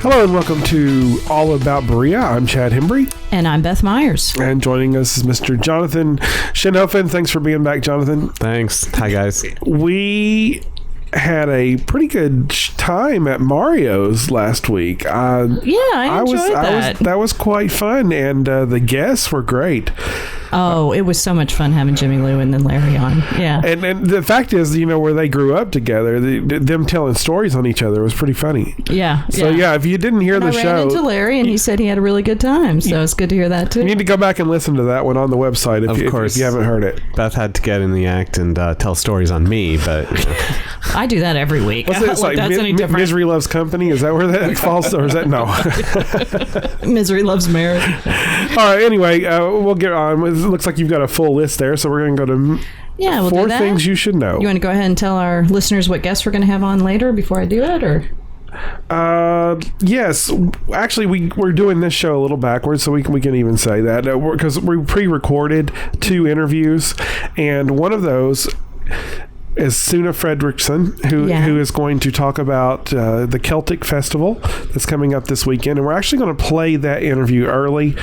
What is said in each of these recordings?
Hello and welcome to All About Berea. I'm Chad Hembry. And I'm Beth Myers. And joining us is Mr. Jonathan Shinhofen. Thanks for being back, Jonathan. Thanks. Hi, guys. We had a pretty good time at Mario's last week. I enjoyed that. That was quite fun, and the guests were great. Oh, it was so much fun having Jimmy Lou and then Larry on. Yeah. And the fact is, where they grew up together, them telling stories on each other was pretty funny. Yeah. So, if you didn't hear the show... I ran into Larry, and he said he had a really good time, so it's good to hear that, too. You need to go back and listen to that one on the website if you haven't heard it. Beth had to get in the act and tell stories on me, but... I do that every week. What's it, like that's any different. Misery Loves Company? Is that where that falls? Or is that... No. Misery Loves Marriage. All right, anyway, we'll get on. It looks like you've got a full list there, so we're going to go to we'll 4 do that. things you should know. You want to go ahead and tell our listeners what guests we're going to have on later before I do it, or? Yes. Actually, we're doing this show a little backwards, so we can even say that because we pre-recorded 2 interviews, and one of those is Suna Fredrickson, who is going to talk about the Celtic Festival that's coming up this weekend, and we're actually going to play that interview early,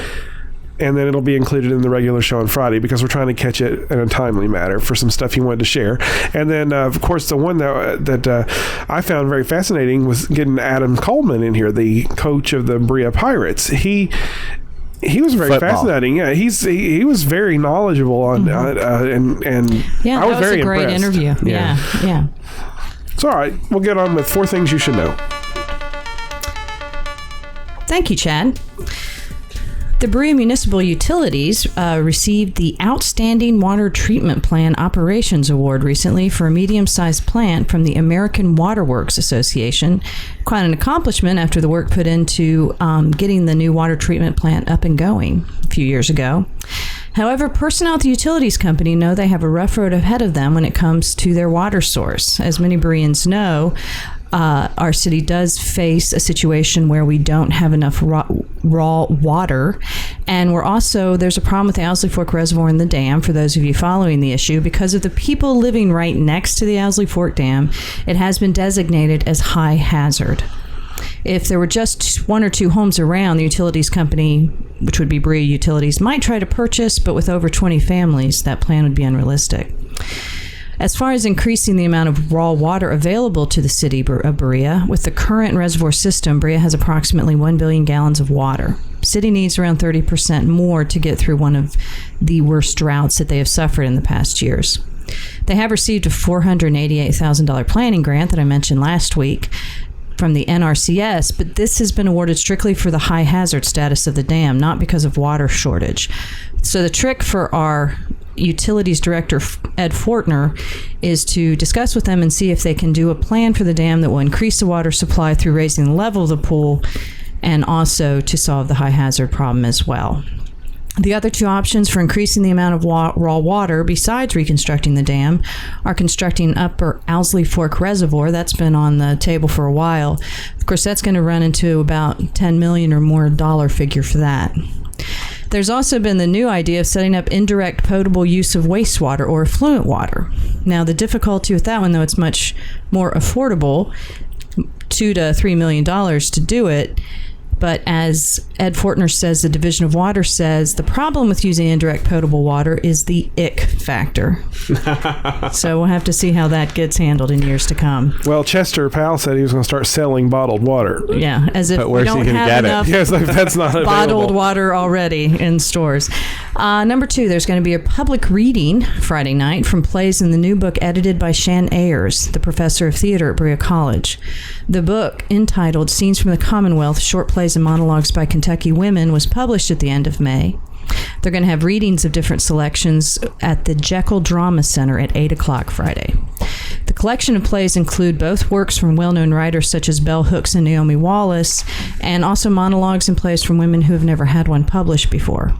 and then it'll be included in the regular show on Friday because we're trying to catch it in a timely manner for some stuff he wanted to share. And then, of course, the one that I found very fascinating was getting Adam Coleman in here, the coach of the Berea Pirates. He was very fascinating. Yeah, he was very knowledgeable on and I was very impressed. That was a great interview. Yeah. So, all right, we'll get on with 4 things you should know. Thank you, Chad. The Berea Municipal Utilities received the Outstanding Water Treatment Plan Operations Award recently for a medium-sized plant from the American Waterworks Association. Quite an accomplishment after the work put into getting the new water treatment plant up and going a few years ago. However, personnel at the utilities company know they have a rough road ahead of them when it comes to their water source. As many Bereans know, our city does face a situation where we don't have enough raw water, and there's a problem with the Owsley Fork Reservoir and the dam, for those of you following the issue. Because of the people living right next to the Owsley Fork Dam, it has been designated as high hazard. If there were just 1 or 2 homes around, the utilities company, which would be Berea Utilities, might try to purchase, but with over 20 families, that plan would be unrealistic. As far as increasing the amount of raw water available to the city of Berea, with the current reservoir system, Berea has approximately 1 billion gallons of water. The city needs around 30% more to get through one of the worst droughts that they have suffered in the past years. They have received a $488,000 planning grant that I mentioned last week from the NRCS, but this has been awarded strictly for the high hazard status of the dam, not because of water shortage. So the trick for our Utilities Director, Ed Fortner, is to discuss with them and see if they can do a plan for the dam that will increase the water supply through raising the level of the pool and also to solve the high hazard problem as well. The other 2 options for increasing the amount of raw water, besides reconstructing the dam, are constructing Upper Owsley Fork Reservoir. That's been on the table for a while. Of course, that's going to run into about $10 million or more dollar figure for that. There's also been the new idea of setting up indirect potable use of wastewater or effluent water. Now, the difficulty with that one, though, it's much more affordable, $2 to $3 million to do it. But as Ed Fortner says, the Division of Water says, the problem with using indirect potable water is the ick factor. So we'll have to see how that gets handled in years to come. Well, Chester Powell said he was going to start selling bottled water. Yeah, as if we don't have enough that's not bottled water already in stores. Number 2, there's going to be a public reading Friday night from plays in the new book edited by Shan Ayers, the professor of theater at Berea College. The book, entitled Scenes from the Commonwealth, Short Plays and Monologues by Kentucky Women, was published at the end of May. They're going to have readings of different selections at the Jekyll Drama Center at 8 o'clock Friday. The collection of plays include both works from well-known writers such as Bell Hooks and Naomi Wallace, and also monologues and plays from women who have never had one published before.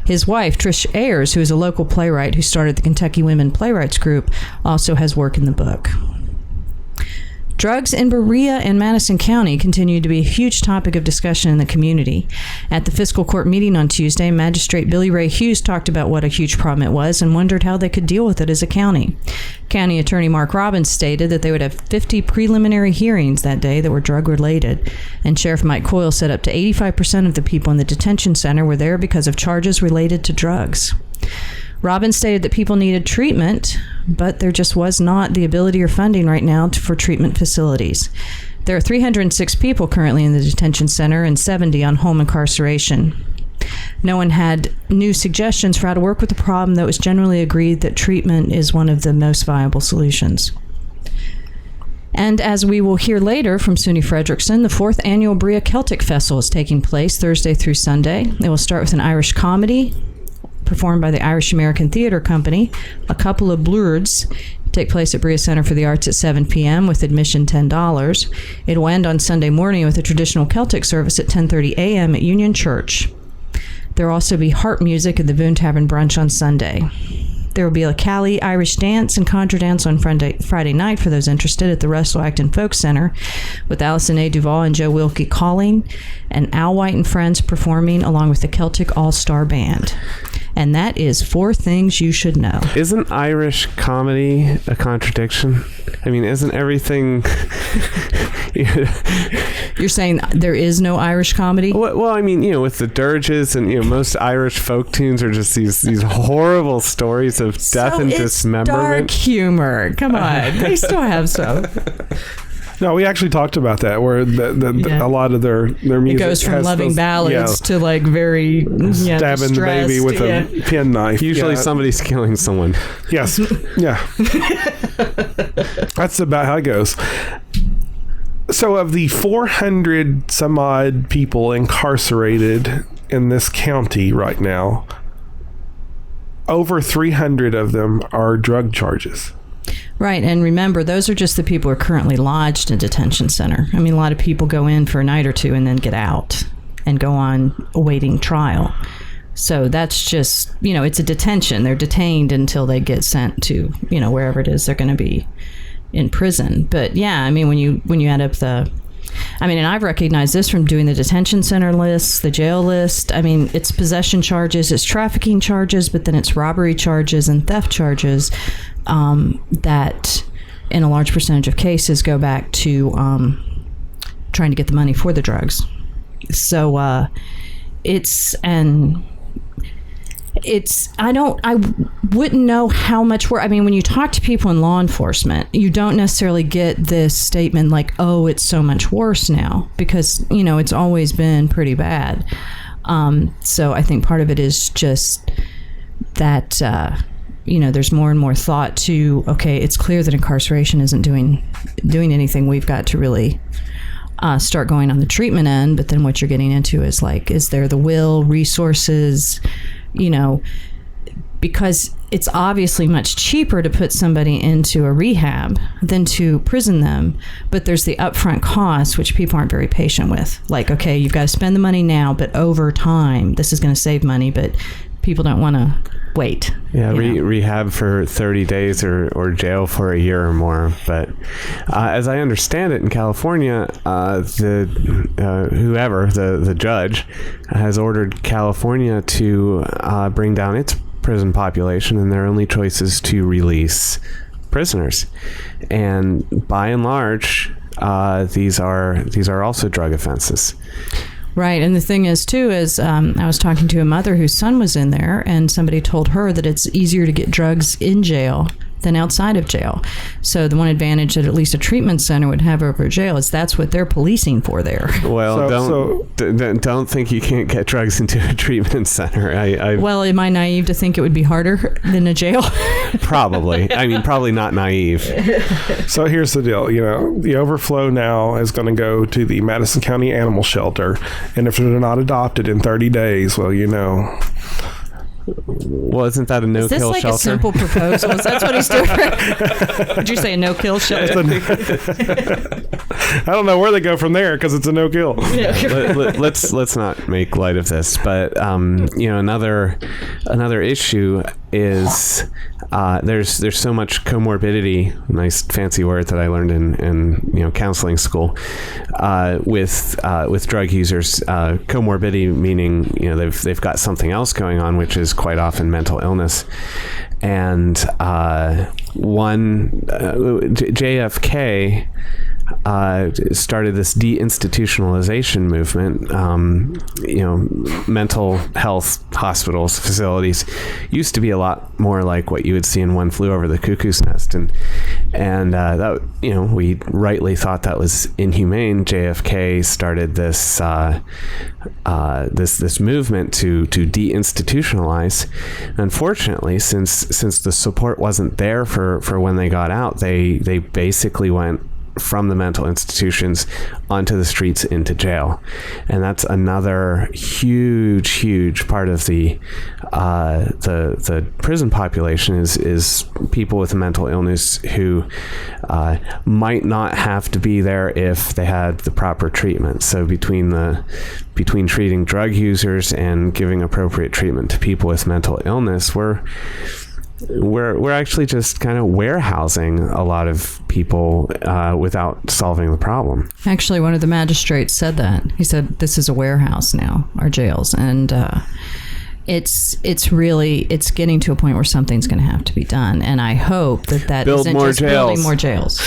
His wife, Trish Ayers, who is a local playwright who started the Kentucky Women Playwrights Group, also has work in the book. Drugs in Berea and Madison County continue to be a huge topic of discussion in the community. At the fiscal court meeting on Tuesday, Magistrate Billy Ray Hughes talked about what a huge problem it was and wondered how they could deal with it as a county. County Attorney Mark Robbins stated that they would have 50 preliminary hearings that day that were drug-related. And Sheriff Mike Coyle said up to 85% of the people in the detention center were there because of charges related to drugs. Robbins stated that people needed treatment, but there just was not the ability or funding right now for treatment facilities. There are 306 people currently in the detention center and 70 on home incarceration. No one had new suggestions for how to work with the problem, though it was generally agreed that treatment is one of the most viable solutions. And as we will hear later from SUNY Frederickson, the 4th annual Berea Celtic Festival is taking place Thursday through Sunday. It will start with an Irish comedy performed by the Irish American Theatre Company. A couple of blurds take place at Berea Center for the Arts at 7 p.m. with admission $10. It will end on Sunday morning with a traditional Celtic service at 10:30 a.m. at Union Church. There will also be harp music at the Boone Tavern Brunch on Sunday. There will be a Cali Irish dance and conjure dance on Friday night for those interested at the Russell Acton Folk Center, with Allison A. Duvall and Joe Wilkie calling, and Al White and Friends performing along with the Celtic All-Star Band. And that is 4 things you should know. Isn't Irish comedy a contradiction? I mean, isn't everything... You're saying there is no Irish comedy? Well, I mean, with the dirges and, most Irish folk tunes are just these horrible stories of death and dismemberment. Dark humor. Come on. They still have some. No, we actually talked about that, where a lot of their music it goes from loving ballads to like very stabbing the baby with a penknife. Usually somebody's killing someone. Yes. Yeah. That's about how it goes. So of the 400 some odd people incarcerated in this county right now, over 300 of them are drug charges. Right, and remember, those are just the people who are currently lodged in detention center. I mean, a lot of people go in for a night or two and then get out and go on awaiting trial. So that's just, it's a detention. They're detained until they get sent to, wherever it is they're going to be in prison. But yeah, I mean, when you add up and I've recognized this from doing the detention center list, the jail list. I mean, it's possession charges, it's trafficking charges, but then it's robbery charges and theft charges that in a large percentage of cases go back to trying to get the money for the drugs. So I wouldn't know how much work. I mean, when you talk to people in law enforcement, you don't necessarily get this statement like, oh, it's so much worse now, because, it's always been pretty bad. So I think part of it is just that, there's more and more thought to, okay, it's clear that incarceration isn't doing anything. We've got to really start going on the treatment end. But then what you're getting into is like, is there the will, resources, because it's obviously much cheaper to put somebody into a rehab than to prison them. But there's the upfront cost, which people aren't very patient with. Like, okay, you've got to spend the money now, but over time, this is going to save money, but people don't want to wait. Yeah, rehab for 30 days or jail for a year or more. But as I understand it, in California, the judge has ordered California to bring down its prison population, and their only choice is to release prisoners. And by and large, these are also drug offenses. Right. And the thing is, too, is I was talking to a mother whose son was in there, and somebody told her that it's easier to get drugs in jail than outside of jail. So the one advantage that at least a treatment center would have over a jail is that's what they're policing for there. Well, don't think you can't get drugs into a treatment center. Well, am I naive to think it would be harder than a jail? Probably. I mean, probably not naive. So here's the deal. The overflow now is going to go to the Madison County Animal Shelter. And if they're not adopted in 30 days, well, Well, isn't that a no-kill shelter? Is this like a simple proposal? Is that what he's doing? Did you say a no-kill shelter? I don't know where they go from there because it's a no-kill. Let's not make light of this, but another issue is there's so much comorbidity, nice fancy word that I learned in counseling school, with drug users. Comorbidity meaning they've got something else going on, which is quite often mental illness. And JFK started this deinstitutionalization movement. Mental health hospitals, facilities used to be a lot more like what you would see in One Flew Over the Cuckoo's Nest, and that we rightly thought that was inhumane. JFK started this this movement to deinstitutionalize. Unfortunately, since the support wasn't there for when they got out, they basically went from the mental institutions onto the streets into jail. And that's another huge part of the prison population is people with mental illness who might not have to be there if they had the proper treatment. So between treating drug users and giving appropriate treatment to people with mental illness, we're actually just kind of warehousing a lot of people without solving the problem. Actually, one of the magistrates said that. He said, this is a warehouse now, our jails. And it's getting to a point where something's going to have to be done. And I hope that Build isn't more just jails. building more jails.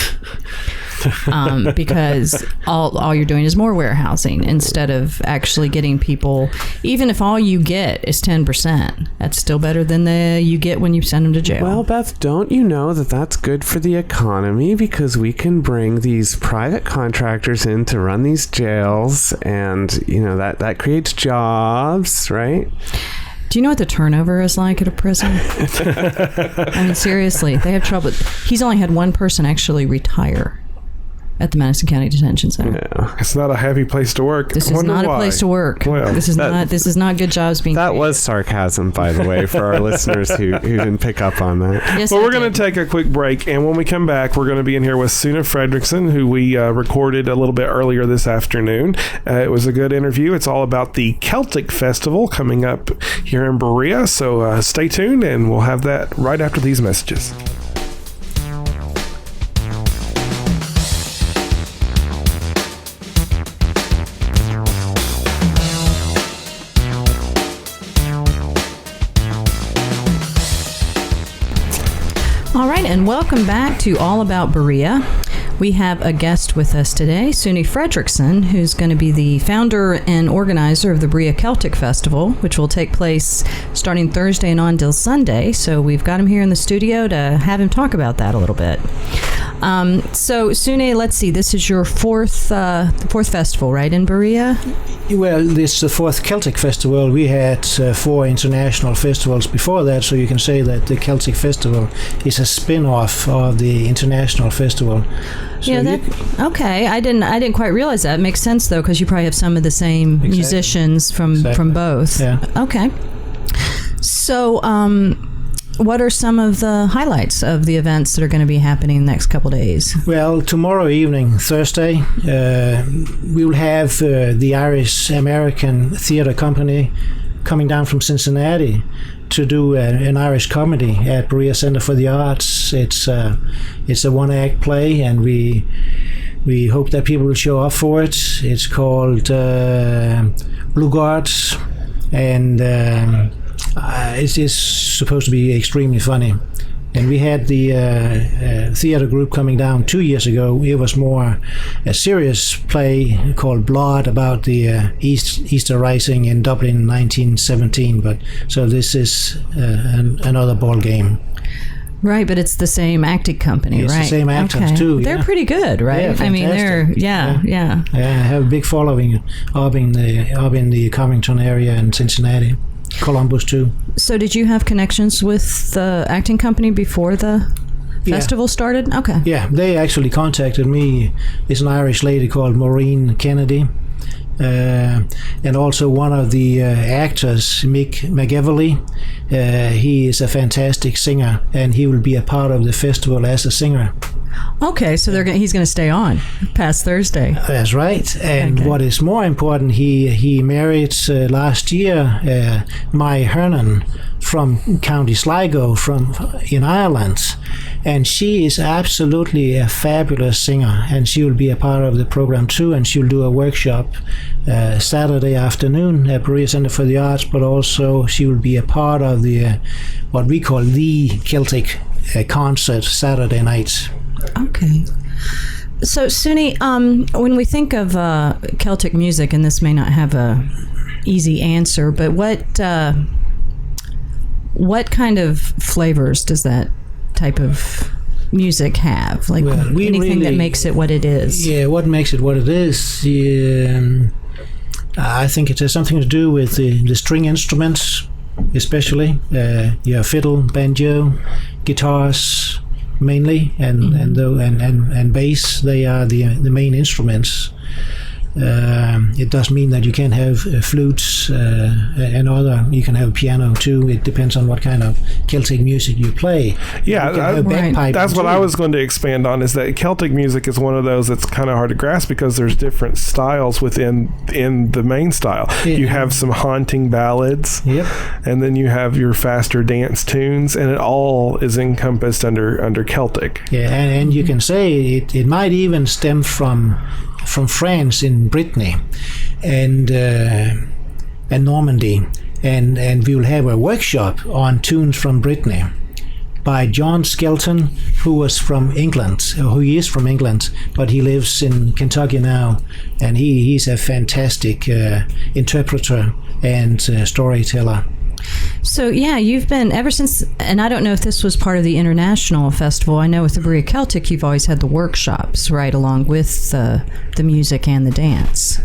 Because all you're doing is more warehousing instead of actually getting people. Even if all you get is 10%, that's still better than you get when you send them to jail. Well, Beth, don't you know that that's good for the economy, because we can bring these private contractors in to run these jails, and that creates jobs, right? Do you know what the turnover is like at a prison? I mean, seriously, they have trouble. He's only had one person actually retire at the Madison County Detention Center. Yeah. It's not a happy place to work. This is not a place to work. Well, this is not good jobs being That created. was sarcasm, by the way, for our listeners who didn't pick up on that. Yes, well, I we're going did. to take a quick break, and when we come back, we're going to be in here with Suna Fredrickson, who we recorded a little bit earlier this afternoon. It was a good interview. It's all about the Celtic Festival coming up here in Berea, so stay tuned, and we'll have that right after these messages. All right, and welcome back to All About Berea. We have a guest with us today, Suni Fredrickson, who's going to be the founder and organizer of the Berea Celtic Festival, which will take place starting Thursday and on till Sunday. So we've got him here in the studio to have him talk about that a little bit. So Sune, let's see, this is your fourth festival, right, in Berea? Well, this is the fourth Celtic Festival. We had 4 international festivals before that, so you can say that the Celtic Festival is a spin-off of the international festival. So Yeah, okay. I didn't quite realize that. It makes sense though, because you probably have some of the same Exactly. musicians from both. Yeah. Okay. So, what are some of the highlights of the events that are going to be happening the next couple days? Well, tomorrow evening, Thursday, we will have the Irish American Theatre Company coming down from Cincinnati to do an Irish comedy at Berea Center for the Arts. It's a one-act play, and we hope that people will show up for it. It's called Blue Guards, and it's supposed to be extremely funny. And we had the theater group coming down 2 years ago. It was more a serious play called Blood about the Easter Rising in Dublin in 1917. But so this is another ball game. Right, but it's the same acting company, It's right? the same actors too. They're yeah. pretty good, right? Yeah, I mean, they're fantastic. yeah. I have a big following up in the Covington area in Cincinnati, Columbus too. So, did you have connections with the acting company before the festival started? Okay. Yeah, they actually contacted me. It's an Irish lady called Maureen Kennedy. And also one of the actors, Mick McEverly. He is a fantastic singer, and he will be a part of the festival as a singer. Okay, so he's going to stay on past Thursday. That's right. And Okay. what is more important, he married last year Mai Hernan from County Sligo in Ireland. And she is absolutely a fabulous singer, and she will be a part of the program too, and she'll do a workshop Saturday afternoon at Berea Centre for the Arts, but also she will be a part of the what we call the Celtic concert Saturday night. Okay. So, Suni, when we think of Celtic music, and this may not have a easy answer, but what kind of flavors does that type of music have? Like anything that makes it what it is? Yeah, what makes it what it is? I think it has something to do with the string instruments, especially. Fiddle, banjo, guitars, mainly, and bass. They are the main instruments. It does mean that you can have flutes and other. You can have piano too. It depends on what kind of Celtic music you play. Yeah, that's what I was going to expand on. Is that Celtic music is one of those that's kind of hard to grasp because there's different styles in the main style. Yeah. You have some haunting ballads, yep, and then you have your faster dance tunes, and it all is encompassed under Celtic. Yeah, and you can say it might even stem from France in Brittany and Normandy, and we will have a workshop on tunes from Brittany by John Skelton, who is from England, but he lives in Kentucky now, and he's a fantastic interpreter and storyteller. So yeah, you've been ever since, and I don't know if this was part of the international festival. I know with the Berea Celtic, you've always had the workshops right along with the music and the dance.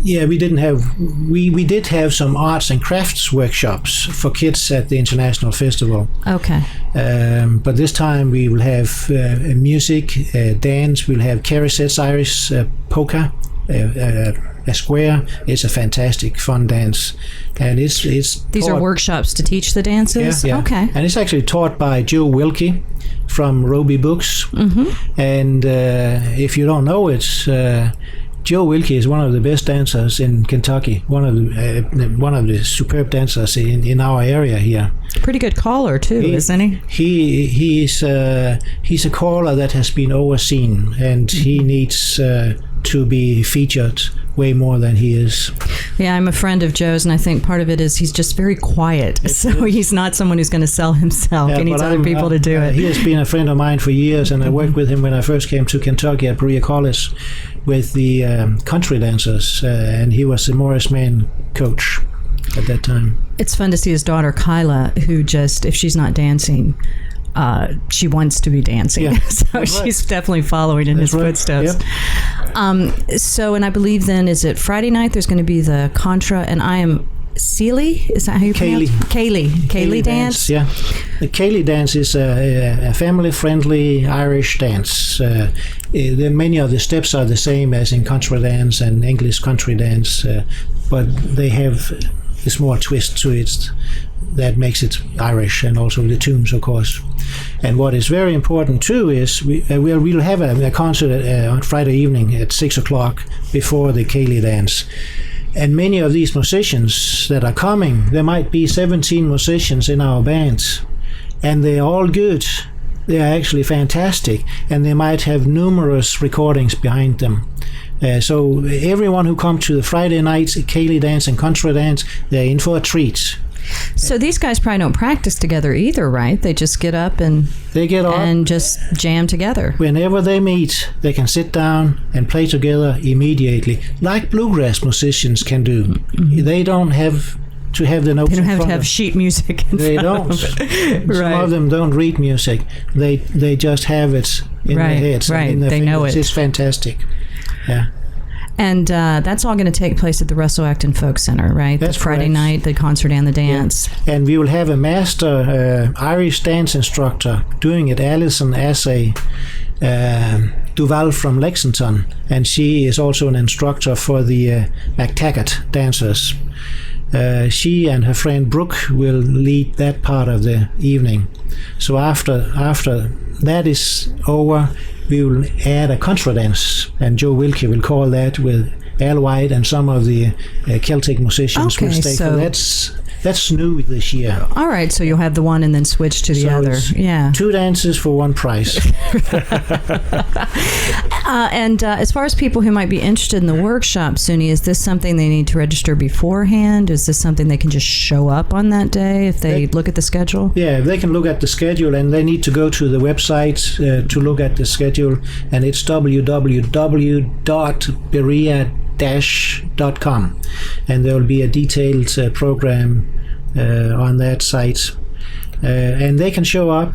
Yeah, we did have some arts and crafts workshops for kids at the international festival. Okay. But this time we will have music, dance. We'll have Carisets Irish polka. A square is a fantastic fun dance, and it's these are workshops to teach the dances. Yeah. Okay, and it's actually taught by Joe Wilkie from Roby Books. Mm-hmm. And if you don't know it, Joe Wilkie is one of the best dancers in Kentucky. One of the superb dancers in our area here. Pretty good caller too, isn't he? He's a caller that has been overseen, and he needs to be featured way more than he is. Yeah, I'm a friend of Joe's, and I think part of it is he's just very quiet. So he's not someone who's going to sell himself. He needs other people to do it. He has been a friend of mine for years, and I worked with him when I first came to Kentucky at Berea College with the country dancers, and he was the Morris Mann coach at that time. It's fun to see his daughter Kyla, who just, if she's not dancing, she wants to be dancing. Yeah. So she's definitely following in his footsteps. Yep. So, and I believe then, is it Friday night? There's going to be the Contra, and I am Ceilidh? Is that how you pronounce it? Ceilidh dance? Yeah. The Ceilidh dance is a family-friendly Irish dance. Many of the steps are the same as in contra dance and English country dance, but they have a small twist to it that makes it Irish, and also the tunes, of course. And what is very important too is we'll have a concert on Friday evening at 6 o'clock before the Ceilidh dance. And many of these musicians that are coming, there might be 17 musicians in our bands, and they're all good. They are actually fantastic, and they might have numerous recordings behind them. So everyone who comes to the Friday nights, Ceilidh dance and contra dance, they're in for a treat. So these guys probably don't practice together either, right? They just get up and just jam together. Whenever they meet, they can sit down and play together immediately, like bluegrass musicians can do. Mm-hmm. They don't have to have the notes. They don't have to have sheet music. They don't. Right. Some of them don't read music. They just have it in their heads. Right. In their they fingers. know it. It's fantastic. Yeah. And that's all going to take place at the Russell Acton Folk Center, right? That's the Friday correct. night, the concert and the dance. Yeah. And we will have a master Irish dance instructor doing it, Alison Assay Duval from Lexington. And she is also an instructor for the McTaggart dancers. She and her friend Brooke will lead that part of the evening. So after that is over, we will add a contra dance, and Joe Wilkie will call that with Al White and some of the Celtic musicians will stay. So that's new this year. All right, so you'll have the one and then switch to the other. Yeah. 2 dances for 1 price. And as far as people who might be interested in the workshop, Suni, is this something they need to register beforehand? Is this something they can just show up on that day if they look at the schedule? Yeah, they can look at the schedule, and they need to go to the website to look at the schedule, and it's www.berea-.com, and there will be a detailed program on that site, and they can show up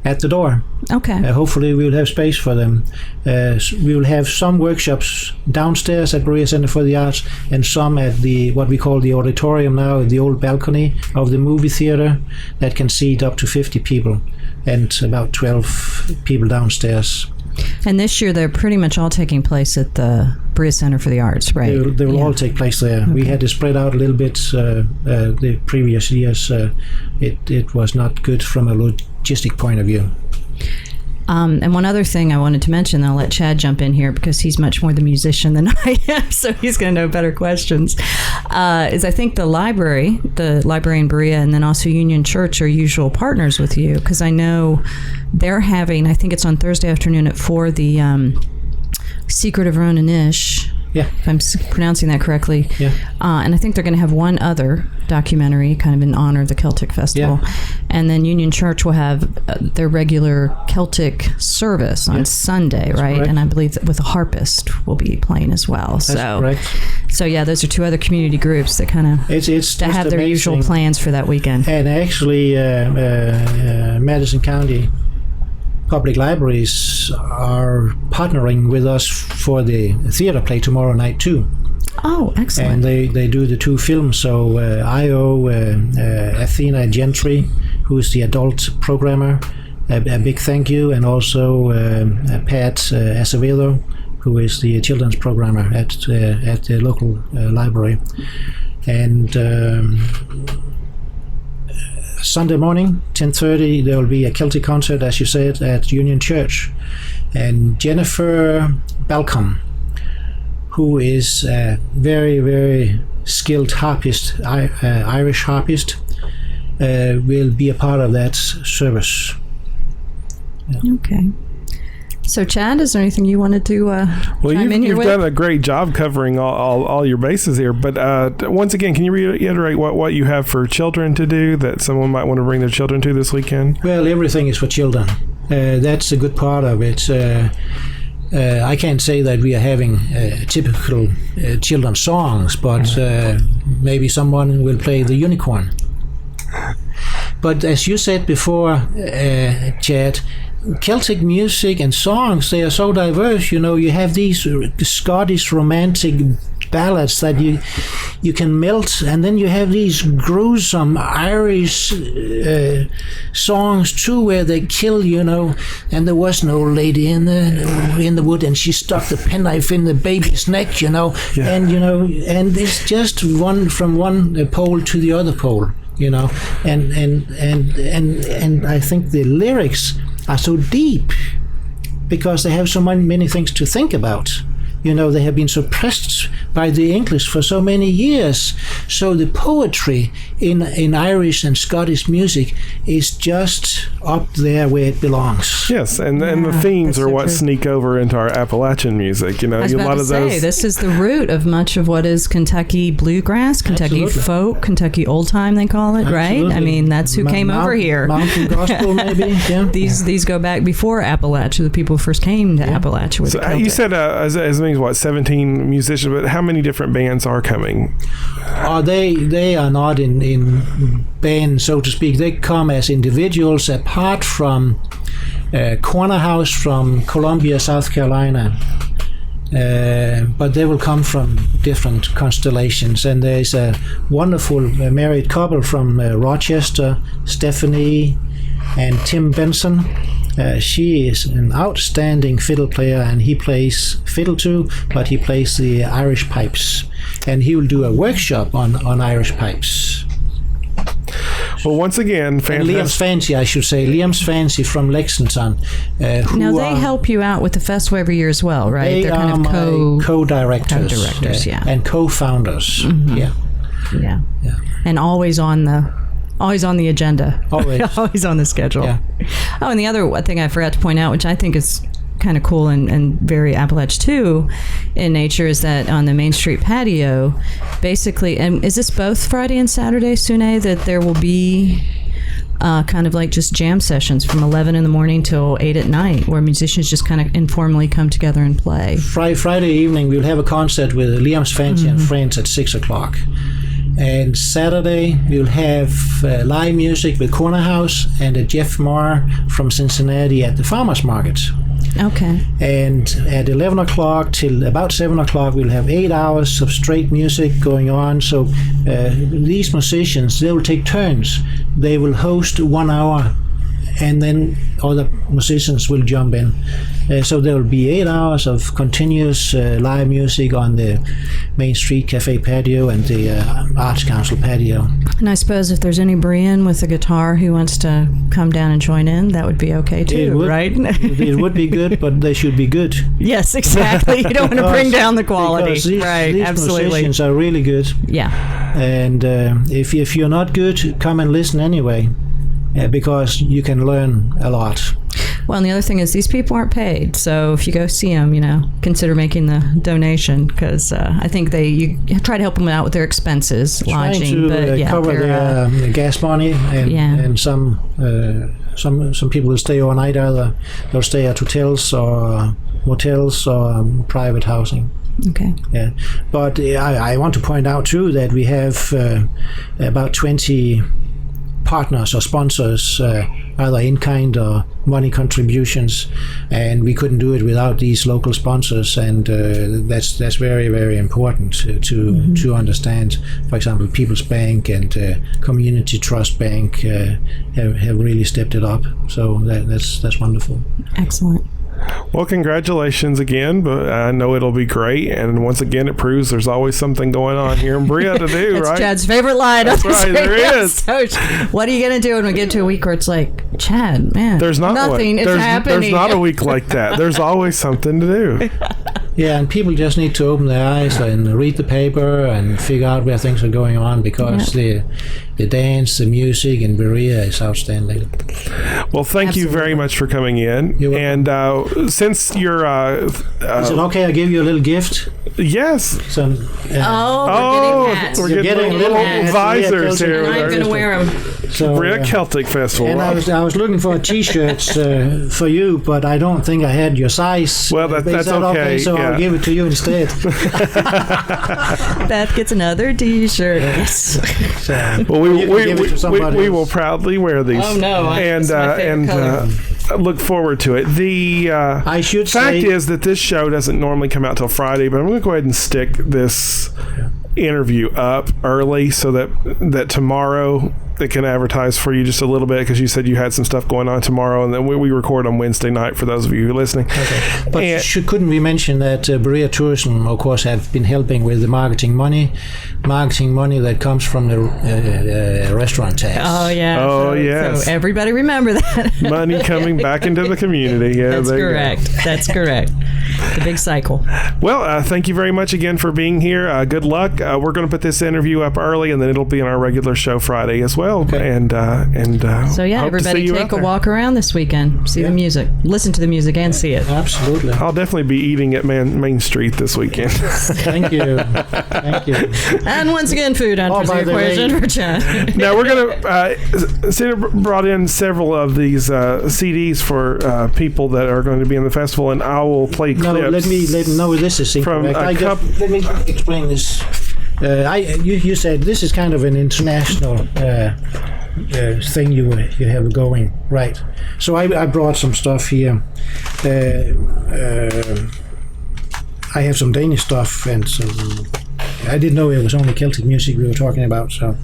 at the door. Okay. Hopefully we will have space for them. We will have some workshops downstairs at Berea Center for the Arts, and some at what we call the auditorium now, the old balcony of the movie theater that can seat up to 50 people, and about 12 people downstairs. And this year they're pretty much all taking place at the Berea Center for the Arts, right? They will all take place there. Okay. We had to spread out a little bit the previous years. It was not good from a logistic point of view. And one other thing I wanted to mention, and I'll let Chad jump in here because he's much more the musician than I am, so he's going to know better questions, is I think the library in Berea, and then also Union Church are usual partners with you, because I know they're having, I think it's on Thursday afternoon at 4, the Secret of Ronan-ish. Yeah. If I'm pronouncing that correctly. Yeah. And I think they're going to have one other documentary kind of in honor of the Celtic Festival. Yeah. And then Union Church will have their regular Celtic service on Sunday, That's right? correct. And I believe that with a harpist will be playing as well. That's correct. So yeah, those are 2 other community groups that kind of it's have their amazing. usual plans for that weekend. And actually, Madison County Public Libraries are partnering with us for the theater play tomorrow night too. Oh, excellent. And they do the 2 films. So I owe Athena Gentry, who's the adult programmer, a big thank you, and also Pat Acevedo, who is the children's programmer at the local library. And Sunday morning, 10:30, there will be a Celtic concert, as you said, at Union Church. And Jennifer Balcom, who is a very, very skilled harpist, Irish harpist, will be a part of that service. Yeah. Okay. So, Chad, is there anything you wanted to chime in here you've with? done a great job covering all your bases here. But once again, can you reiterate what you have for children to do that someone might want to bring their children to this weekend? Well, everything is for children. That's a good part of it. I can't say that we are having typical children's songs, but maybe someone will play the unicorn. But as you said before, Chad, Celtic music and songs, they are so diverse. You know, you have these Scottish romantic ballads that you can melt, and then you have these gruesome Irish songs too, where they kill, you know, and there was an old lady in the wood, and she stuck the penknife in the baby's neck, you know, and you know, and it's just from one pole to the other pole, you know, and I think the lyrics are so deep because they have so many things to think about. You know, they have been suppressed by the English for so many years. So the poetry in Irish and Scottish music is just up there where it belongs. Yes, and the themes are what sneak over into our Appalachian music. You know, I was about to say, this is the root of much of what is Kentucky bluegrass, Kentucky folk, Kentucky old time, they call it, right? I mean, that's who came over here. Mountain gospel, maybe. Yeah. These go back before Appalachia. The people first came to Appalachia. With so you said as many as 17 musicians, but how many different bands are coming? They are not in bands, so to speak. They come as individuals, apart from Corner House from Columbia, South Carolina. But they will come from different constellations. And there's a wonderful married couple from Rochester, Stephanie and Tim Benson, She is an outstanding fiddle player, and he plays fiddle too, but he plays the Irish pipes. And he will do a workshop on Irish pipes. Well, once again, And Liam's Fancy, I should say. Liam's Fancy from Lexington. Now, they help you out with the festival every year as well, right? They They're are kind of co-directors. co-directors, yeah. And co-founders. Yeah. Yeah. And always on the agenda. Always. Always on the schedule. Yeah. Oh, and the other thing I forgot to point out, which I think is kind of cool and very Appalach too in nature, is that on the Main Street patio, basically, and is this both Friday and Saturday, Sune, that there will be kind of like just jam sessions from 11 in the morning till 8 at night, where musicians just kind of informally come together and play? Friday evening, we'll have a concert with Liam's Fancy and Friends at 6 o'clock. And Saturday, we'll have live music with Corner House and a Jeff Marr from Cincinnati at the Farmers Market. Okay. And at 11 o'clock till about 7 o'clock, we'll have 8 hours of straight music going on. So these musicians, they will take turns. They will host 1 hour, and then other musicians will jump in. So there will be 8 hours of continuous live music on the Main Street Cafe patio and the Arts Council patio. And I suppose if there's any Brian with a guitar who wants to come down and join in, that would be okay too, right? It would be good, but they should be good. Yes, exactly. You don't want to bring down the quality. These Absolutely. musicians are really good. Yeah. And if you're not good, come and listen anyway, because you can learn a lot. Well, and the other thing is these people aren't paid, so if you go see them, consider making the donation, because I think you try to help them out with their expenses, lodging, but cover their gas money, and some people will stay overnight. Either they'll stay at hotels or motels or private housing. Okay. Yeah, but I want to point out too that we have about 20 partners or sponsors, either in kind or money contributions, and we couldn't do it without these local sponsors, and that's very, very important to understand. For example, People's Bank and Community Trust Bank have really stepped it up, so that's wonderful. Excellent. Well, congratulations again, but I know it'll be great. And once again, it proves there's always something going on here in Berea to do, That's right? Chad's favorite line. That's right, there is. So, what are you going to do when we get to a week where it's like, Chad, man, there's not nothing is happening. There's not a week like that. There's always something to do. Yeah, and people just need to open their eyes and read the paper and figure out where things are going on, because the dance, the music in Berea is outstanding. Well, thank you very much for coming in. You're welcome. And since you're... is it okay I give you a little gift? Yes. So, we're getting hats. We're You're getting getting little hats. visors here. I'm going to wear them. So, Berea Celtic Festival. And I was looking for T-shirts for you, but I don't think I had your size. Well, that's okay. So I'll give it to you instead. Beth gets another T-shirt. Yes. So, Well, you can give it to somebody we else. will proudly wear these. Oh, no. It's my favorite color. Look forward to it. The I should fact say, is that this show doesn't normally come out till Friday, but I'm going to go ahead and stick this interview up early so that tomorrow they can advertise for you just a little bit, because you said you had some stuff going on tomorrow, and then we record on Wednesday night for those of you who are listening. okay. But And- couldn't we mention that Berea Tourism, of course, have been helping with the marketing money that comes from the restaurant tax. Oh, yeah. Oh, yes. So everybody remember that. Money coming back into the community. Yeah, That's there you go. correct. That's correct. The big cycle. Well, thank you very much again for being here. Good luck. We're going to put this interview up early, and then it'll be on our regular show Friday as well. Okay. And So yeah, hope to everybody see you out take a there. walk around this weekend. See the music. Listen to the music and see it. Absolutely. I'll definitely be eating at Main Street this weekend. Thank you. Thank you. And once again, food enters by the the way- equation for Chad. Now we're gonna. Cedar brought in several of these CDs for people that are going to be in the festival, and I will play clips. No, let me no. This is From incorrect. a Let me explain this. You said this is kind of an international thing you have going, right? So I brought some stuff here. I have some Danish stuff and some. I didn't know it was only Celtic music we were talking about. So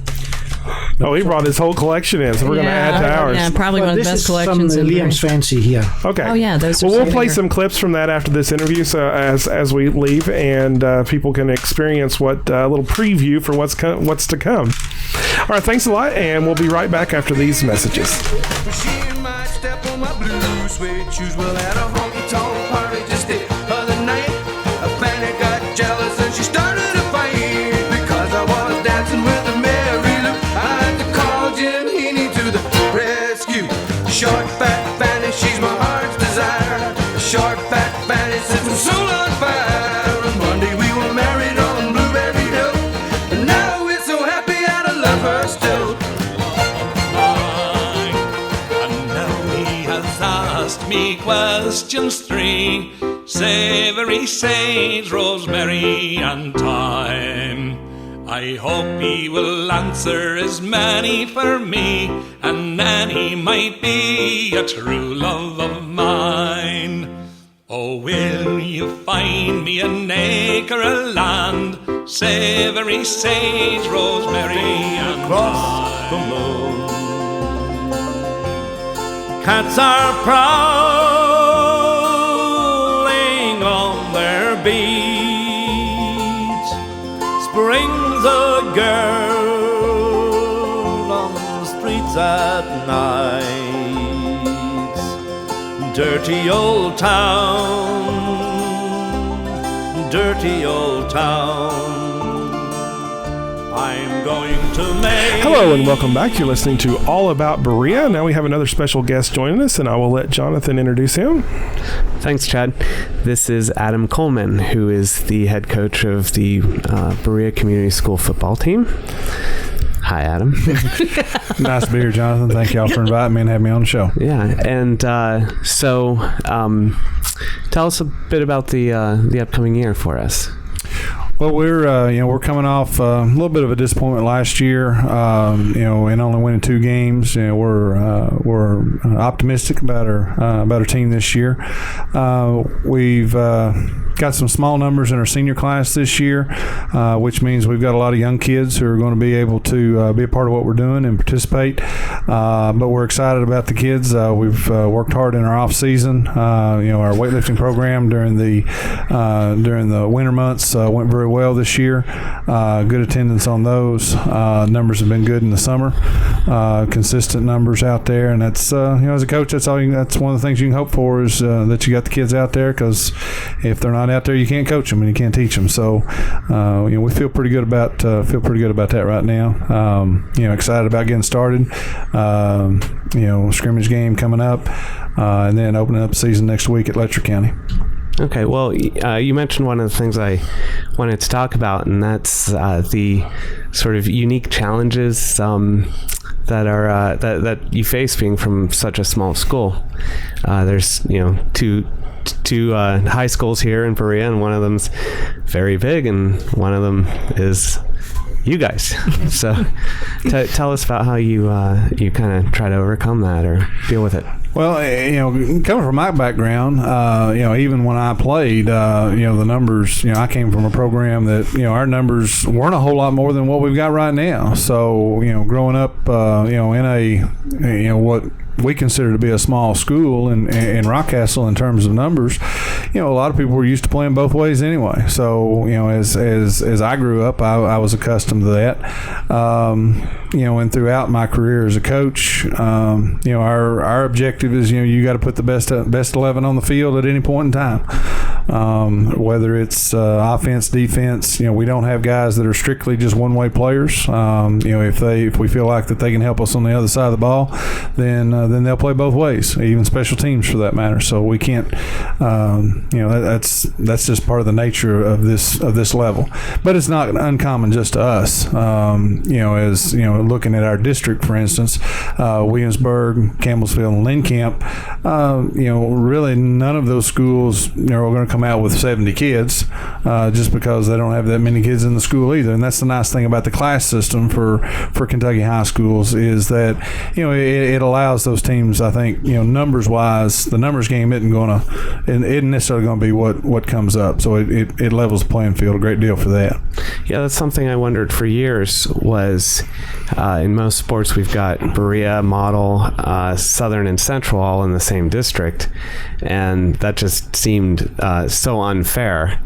Oh, he brought his whole collection in, so we're going to add to ours. Yeah, probably one of the best collections. This is some Liam's fancy here. Okay. Oh yeah, those. Are Well, we'll play bigger. some clips from that after this interview, so as we leave, and people can experience what a little preview for what's to come. All right, thanks a lot, and we'll be right back after these messages. She might step on my blue suede shoes. Well, at a honky-tonk party just the other night, a fanny got jealous and she started a fight because I was dancing with a Mary Lou. I had to call Jim Heaney to the rescue. Short, fat fanny, she's my heart's desire. A short, fat fanny sets my soul on fire. On Monday we were married on Blueberry Hill, and now we're so happy and I love her still. And now he has asked me questions three: savory, sage, rosemary, and thyme. I hope he will answer as many for me, and then he might be a true love of mine. Oh, will you find me an acre of land, savory, sage, rosemary, and Across the thyme? moon, Cats are prowling on their beats. Spring's a girl on the streets at night. Dirty old town, dirty old town. I'm going to make. Hello and welcome back. You're listening to All About Berea. Now we have another special guest joining us, and I will let Jonathan introduce him. Thanks, Chad. This is Adam Coleman, who is the head coach of the Berea Community School football team. Hi, Adam. Nice to be here, Jonathan. Thank y'all for inviting me and having me on the show. Yeah, and so tell us a bit about the upcoming year for us. Well, we're coming off a little bit of a disappointment last year, and only winning 2 games. We're optimistic about our team this year. We've got some small numbers in our senior class this year, which means we've got a lot of young kids who are going to be able to be a part of what we're doing and participate. But we're excited about the kids. We've worked hard in our off season. Our weightlifting program during the winter months went very well this year. Good attendance on those. Numbers have been good in the summer. Consistent numbers out there, and that's as a coach, that's one of the things you can hope for is that you got the kids out there, because if they're not out there, you can't coach them and you can't teach them. So we feel pretty good about that right now. Excited about getting started. Scrimmage game coming up, and then opening up the season next week at Letcher County. Okay, well, you mentioned one of the things I wanted to talk about, and that's the sort of unique challenges that are that you face being from such a small school. There's two high schools here in Berea, and one of them's very big, and one of them is you guys. So tell us about how you kind of try to overcome that or deal with it. Well, coming from my background, even when I played, the numbers, I came from a program that, our numbers weren't a whole lot more than what we've got right now. So, growing up, in what we consider to be a small school in Rockcastle in terms of numbers, a lot of people were used to playing both ways anyway. So, as I grew up, I was accustomed to that. And throughout my career as a coach, our objective is, you got to put the best 11 on the field at any point in time. Whether it's offense, defense, we don't have guys that are strictly just one-way players. If we feel like that they can help us on the other side of the ball, then they'll play both ways, even special teams for that matter. So we can't, that's just part of the nature of this level. But it's not uncommon just to us. As looking at our district, for instance, Williamsburg, Campbellsville, and Lynn Camp, really none of those schools are going to come come out with 70 kids just because they don't have that many kids in the school either. And that's the nice thing about the class system for Kentucky high schools is that, it allows those teams, I think, numbers wise, the numbers game isn't necessarily going to be what comes up. So it levels the playing field a great deal for that. Yeah, that's something I wondered for years was in most sports we've got Berea, Model, Southern, and Central all in the same district, and that just seemed so unfair.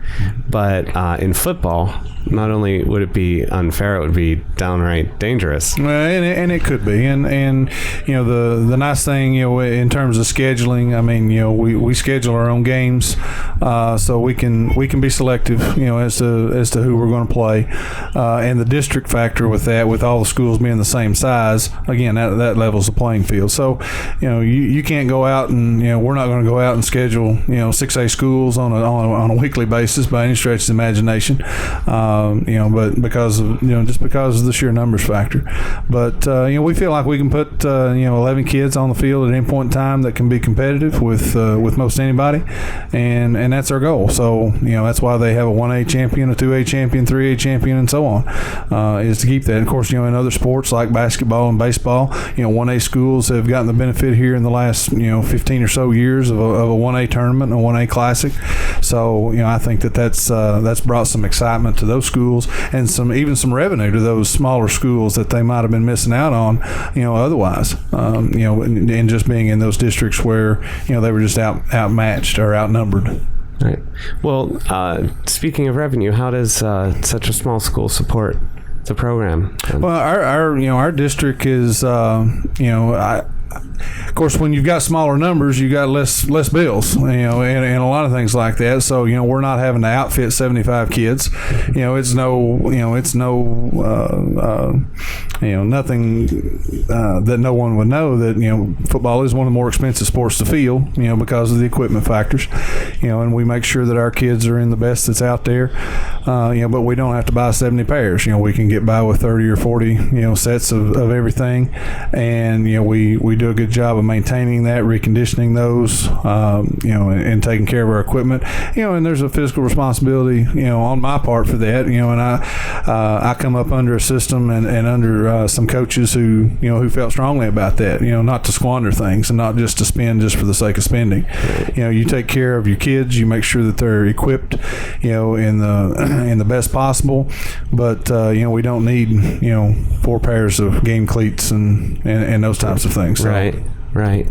But in football, not only would it be unfair, it would be downright dangerous. Well, and it could be, and the nice thing in terms of scheduling, I mean we schedule our own games, so we can be selective as to who we're going to play, and the district factor with that, with all the schools being the same size, again that levels the playing field. So you can't go out and we're not going to go out and schedule 6A schools on a weekly basis by any stretch of the imagination. But because of just because of the sheer numbers factor. But we feel like we can put 11 kids on the field at any point in time that can be competitive with most anybody, and that's our goal. So that's why they have a 1A champion, a 2A champion, 3A champion, and so on, is to keep that. And of course, in other sports like basketball and baseball, 1A schools have gotten the benefit here in the last 15 or so years of a 1A tournament and a 1A classic. So I think that's brought some excitement to those schools and even some revenue to those smaller schools that they might have been missing out on otherwise, and just being in those districts where they were just outmatched or outnumbered. Right. Well, speaking of revenue, how does such a small school support the program? Well, our district is of course, when you've got smaller numbers, you got less bills, and a lot of things like that. So we're not having to outfit 75 kids. It's nothing that no one would know that football is one of the more expensive sports to field, because of the equipment factors, and we make sure that our kids are in the best that's out there, but we don't have to buy 70 pairs. We can get by with 30 or 40 sets of everything, and we do a good job of maintaining that, reconditioning those, and taking care of our equipment, and there's a physical responsibility, on my part for that, and I come up under a system and under some coaches who felt strongly about that, not to squander things and not just to spend just for the sake of spending. You take care of your kids, you make sure that they're equipped, in the best possible, but we don't need 4 pairs of game cleats and those types of things. So. Right.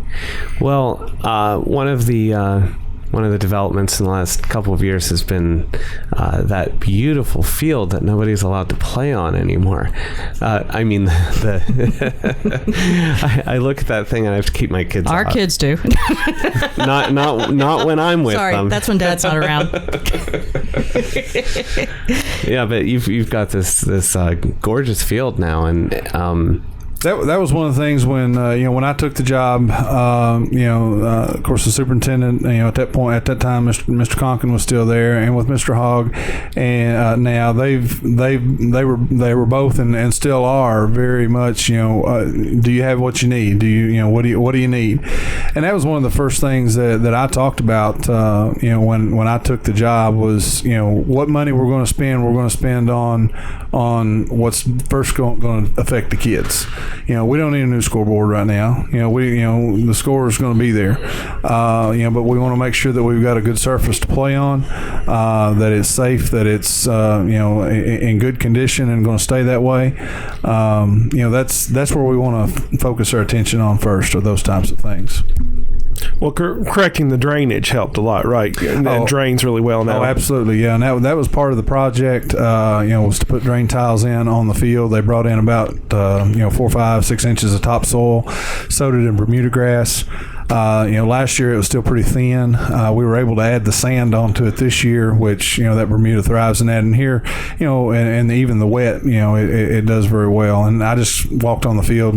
Well, one of the developments in the last couple of years has been that beautiful field that nobody's allowed to play on anymore. I mean, I look at that thing and I have to keep my kids. Our kids do. not when I'm with them. Sorry, that's when Dad's not around. Yeah, but you've got this gorgeous field now, and. That was one of the things when I took the job. Of course, the superintendent, at that time, Mr. Conkin was still there, and with Mr. Hogg, and now they were both and still are very much. Do you have what you need? Do you what do you need? And that was one of the first things that I talked about. When I took the job was what money we're going to spend. We're going to spend on what's first going to affect the kids. We don't need a new scoreboard right now. The score is going to be there. But we want to make sure that we've got a good surface to play on, that it's safe, that it's in good condition and going to stay that way. That's where we want to focus our attention on first, are those types of things. Well, correcting the drainage helped a lot, right? And that drains really well now. Oh, absolutely, yeah. And that was part of the project. Was to put drain tiles in on the field. They brought in about 4, 5, 6 inches of topsoil, sowed it in Bermuda grass. Last year it was still pretty thin. We were able to add the sand onto it this year, which that Bermuda thrives in that. And here, and even the wet, it does very well. And I just walked on the field,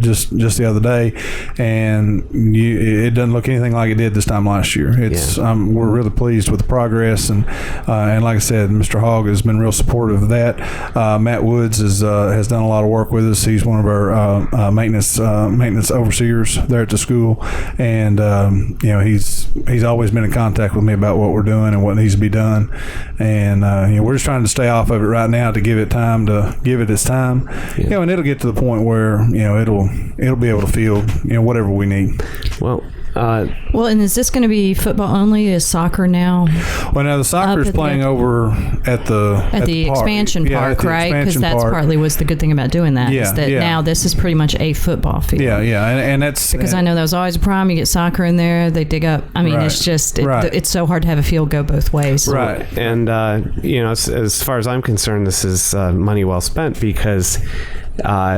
just the other day, and it doesn't look anything like it did this time last year. We're really pleased with the progress, and like I said, Mr. Hogg has been real supportive of that. Matt Woods has done a lot of work with us. He's one of our maintenance overseers there at the school. school, and he's always been in contact with me about what we're doing and what needs to be done, and we're just trying to stay off of it right now to give it its time, and it'll get to the point where it'll be able to field whatever we need. Well, and is this going to be football only? Is soccer now? Well, now the soccer is playing over at the expansion park, right? Because that's partly was the good thing about doing that. Is that now this is pretty much a football field. And that's because I know that was always a problem. You get soccer in there, they dig up. I mean, right. It's just Right. It's so hard to have a field go both ways. Right. And as far as I'm concerned, this is money well spent, because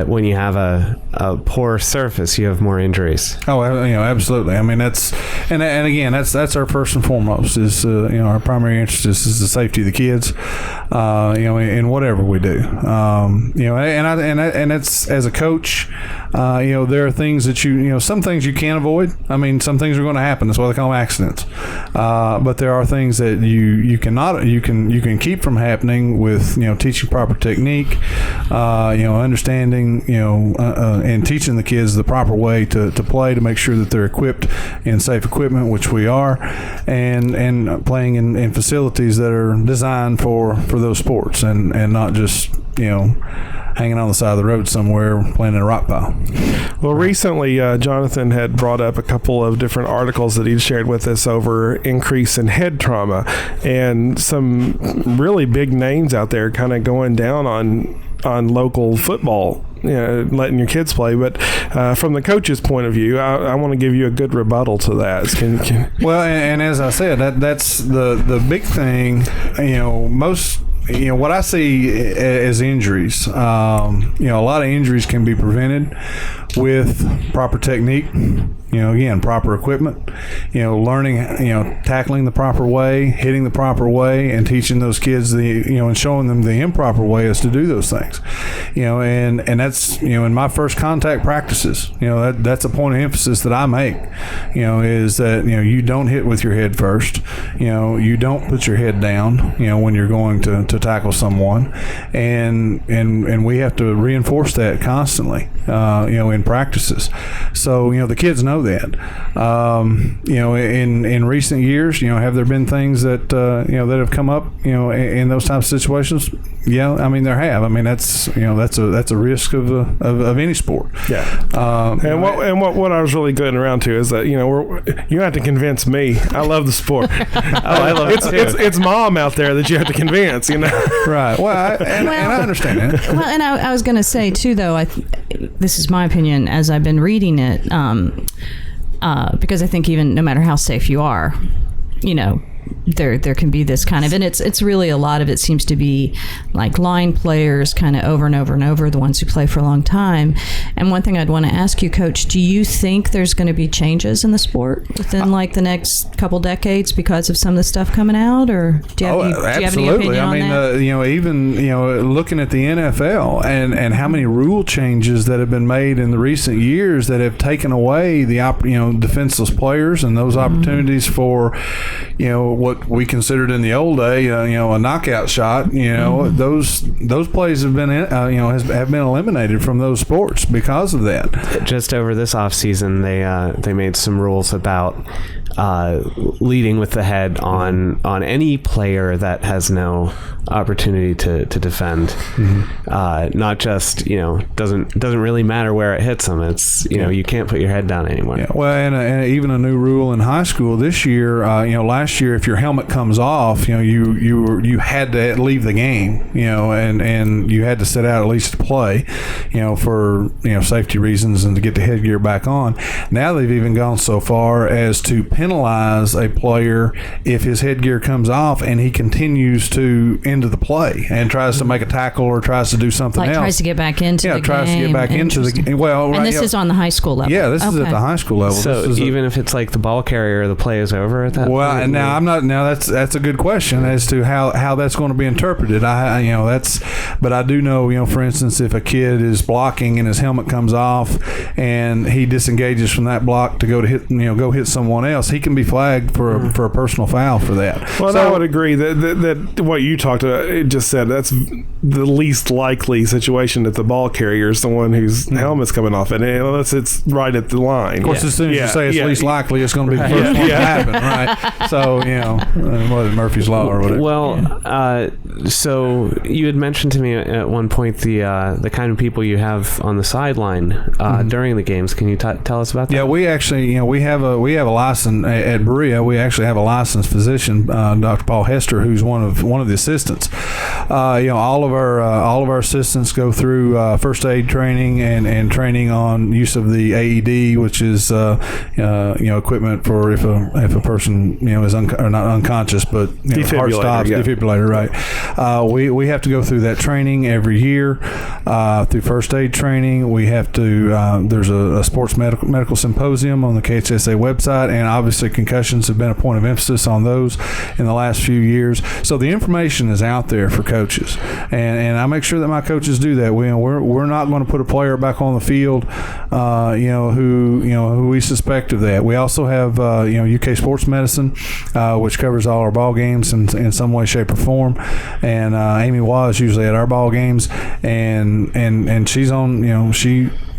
when you have a poor surface, you have more injuries. Oh, absolutely. I mean, that's and again, that's our first and foremost is our primary interest is the safety of the kids, in whatever we do. And that's as a coach, there are things that some things you can't avoid. I mean, some things are going to happen. That's why they call them accidents. But there are things that you can keep from happening with teaching proper technique, understanding, and teaching the kids the proper way to play, to make sure that they're equipped in safe equipment, which we are, and playing in facilities that are designed for those sports, and not just hanging on the side of the road somewhere playing in a rock pile. Well, recently, Jonathan had brought up a couple of different articles that he'd shared with us over increase in head trauma, and some really big names out there kind of going down on local football, letting your kids play. But from the coach's point of view, I want to give you a good rebuttal to that. Well, and as I said, that's the big thing. Most what I see as injuries, a lot of injuries can be prevented with proper technique. Again, proper equipment, learning, tackling the proper way, hitting the proper way, and teaching those kids and showing them the improper way is to do those things, and that's, in my first contact practices, that's a point of emphasis that I make, is that, you don't hit with your head first, you don't put your head down, when you're going to tackle someone, and we have to reinforce that constantly, in practices. So, the kids know that. In recent years, have there been things that that have come up, in those types of situations? Yeah, I mean, there have. I mean, that's a risk of any sport. Yeah. What I was really getting around to is that you have to convince me. I love the sport. I love it too. It's mom out there that you have to convince. Right. Well, and I understand that. Well, and I was going to say too, though, this is my opinion as I've been reading it, because I think even no matter how safe you are, there can be this kind of, and it's really a lot of it seems to be like line players kind of over and over and over, the ones who play for a long time. And one thing I'd want to ask you, Coach, do you think there's going to be changes in the sport within like the next couple decades because of some of the stuff coming out, or do you have any opinion on that? Even looking at the NFL and how many rule changes that have been made in the recent years that have taken away the defenseless players and those opportunities for what we considered in the old day, a knockout shot. Those plays have been have been eliminated from those sports because of that. Just over this off season, they made some rules about leading with the head on any player that has no opportunity to defend. Mm-hmm. Not just doesn't really matter where it hits them. It's you can't put your head down anymore. Yeah. Well, and even a new rule in high school this year. Last year, if your helmet comes off, you had to leave the game. And you had to sit out at least to play. For safety reasons and to get the headgear back on. Now they've even gone so far as to penalize a player if his headgear comes off and he continues to into the play and tries to make a tackle or tries to do something else. Tries to get back into the game. Tries to get back into the game. Well, and this is on the high school level. Yeah, this is at the high school level. So even if it's like the ball carrier, the play is over at that point? Well, and now I'm not. Now that's a good question as to how that's going to be interpreted. But I do know, for instance, if a kid is blocking and his helmet comes off and he disengages from that block to go hit someone else, he can be flagged for a personal foul for that. Well, I would agree that what you talked about, it just said that's the least likely situation that the ball carrier is the one whose helmet's coming off it, unless it's right at the line. Of course, as soon as you say it's least likely, it's going to be the first one to happen, right? So, what is Murphy's Law or whatever. Well, so you had mentioned to me at one point the kind of people you have on the sideline during the games. Can you tell us about that? Yeah, we actually, we have a license at Berea. We actually have a licensed physician, Dr. Paul Hester, who's one of the assistants. All of our assistants go through first aid training and training on use of the AED, which is equipment for if a person is not unconscious but heart stops, defibrillator, right? We have to go through that training every year through first aid training. We have to there's a sports medical symposium on the KHSA website, and obviously concussions have been a point of emphasis on those in the last few years. So the information is out there for coaches, and I make sure that my coaches do that. We're not going to put a player back on the field, who we suspect of that. We also have UK Sports Medicine, which covers all our ball games in some way, shape, or form. And Amy was usually at our ball games, and she's on.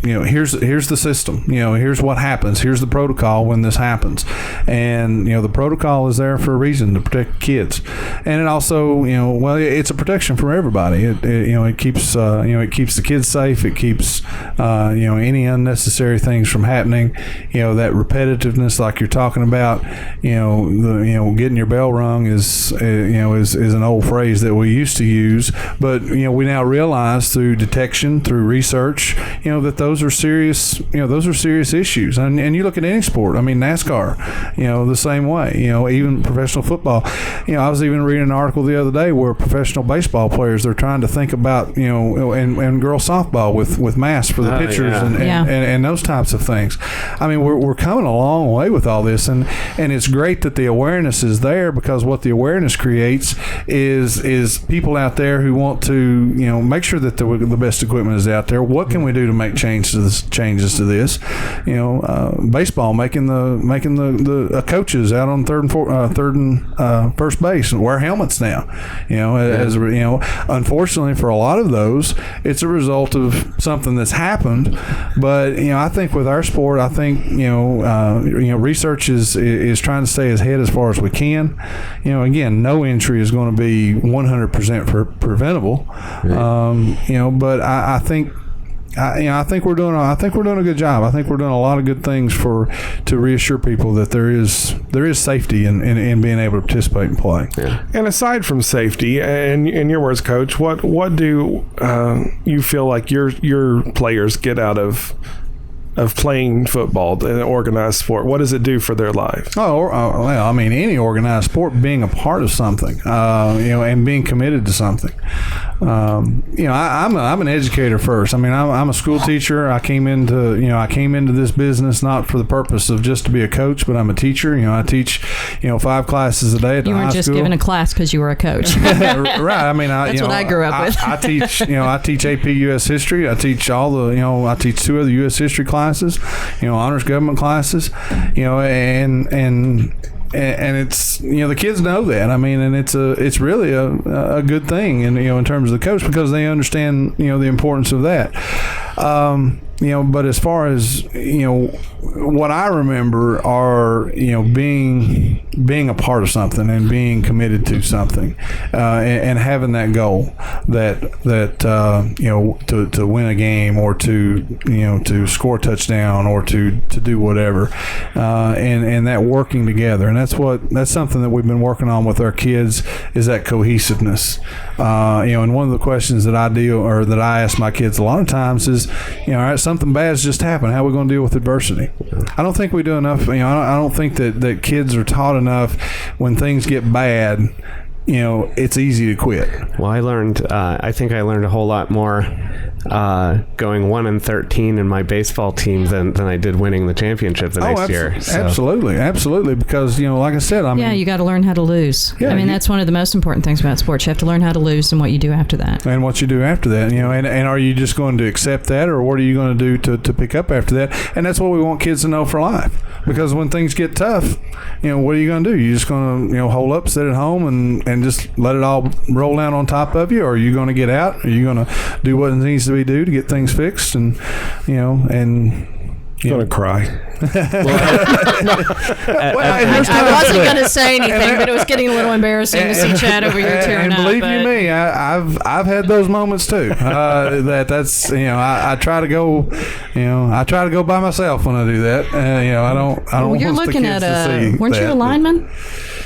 Here's the system. Here's what happens. Here's the protocol when this happens, and the protocol is there for a reason, to protect kids, and it also it's a protection for everybody. It keeps the kids safe. It keeps any unnecessary things from happening. That repetitiveness, like you're talking about. Getting your bell rung is an old phrase that we used to use, but we now realize through detection, through research, that those are serious. Those are serious issues. And you look at any sport. I mean, NASCAR. The same way. Even professional football. I was even reading an article the other day where professional baseball players, they're trying to think about and girls softball with masks for the pitchers and those types of things. I mean, we're coming a long way with all this, and it's great that the awareness is there, because what the awareness creates is people out there who want to make sure that the best equipment is out there. What can we do to make changes to this? Baseball making the coaches out on third and first base and wear helmets now. Unfortunately for a lot of those, it's a result of something that's happened. But I think with our sport, I think research is trying to stay ahead as far as we can. Again, no injury is going to be 100% preventable. Right. But I think we're doing a good job. I think we're doing a lot of good things to reassure people that there is safety in being able to participate and play. Yeah. And aside from safety, and in your words, Coach, what do you feel like your players get out of playing football, an organized sport? What does it do for their lives? Any organized sport, being a part of something, and being committed to something. I'm an educator first. I mean, I'm a school teacher. I came into this business not for the purpose of just to be a coach, but I'm a teacher. I teach 5 classes a day at the high school. You weren't just giving a class because you were a coach. Right. I mean, that's what I grew up with. I teach AP US history. I teach I teach 2 other US history classes, honors government classes, and it's the kids know that. I mean, and it's really a good thing, and in terms of the coach, because they understand the importance of that. But as far as what I remember are being a part of something and being committed to something, and having that goal that to win a game, or to score a touchdown, or to do whatever, and that working together. And that's something that we've been working on with our kids, is that cohesiveness. And one of the questions that I ask my kids a lot of times is, all right, something bad's just happened. How are we going to deal with adversity? I don't think we do enough. I don't think that kids are taught enough when things get bad. It's easy to quit. Well, I think I learned a whole lot more going 1-13 in my baseball team than I did winning the championship the next year. So. Absolutely. Because, like I said, I mean, you got to learn how to lose. Yeah, that's one of the most important things about sports. You have to learn how to lose and what you do after that. And what you do after that, and are you just going to accept that, or what are you going to do to pick up after that? And that's what we want kids to know for life. Because when things get tough, what are you going to do? You're just going to, hold up, sit at home, and just let it all roll down on top of you, or are you going to get out? Are you going to do what needs to be done to get things fixed? And gonna cry. I wasn't going to say anything, but it was getting a little embarrassing to see Chad over here tearing and up. believe you me, I've had those moments too. That's I try to go, I try to go by myself when I do that. I don't. Well, you're want looking the kids at to see weren't you a that. lineman?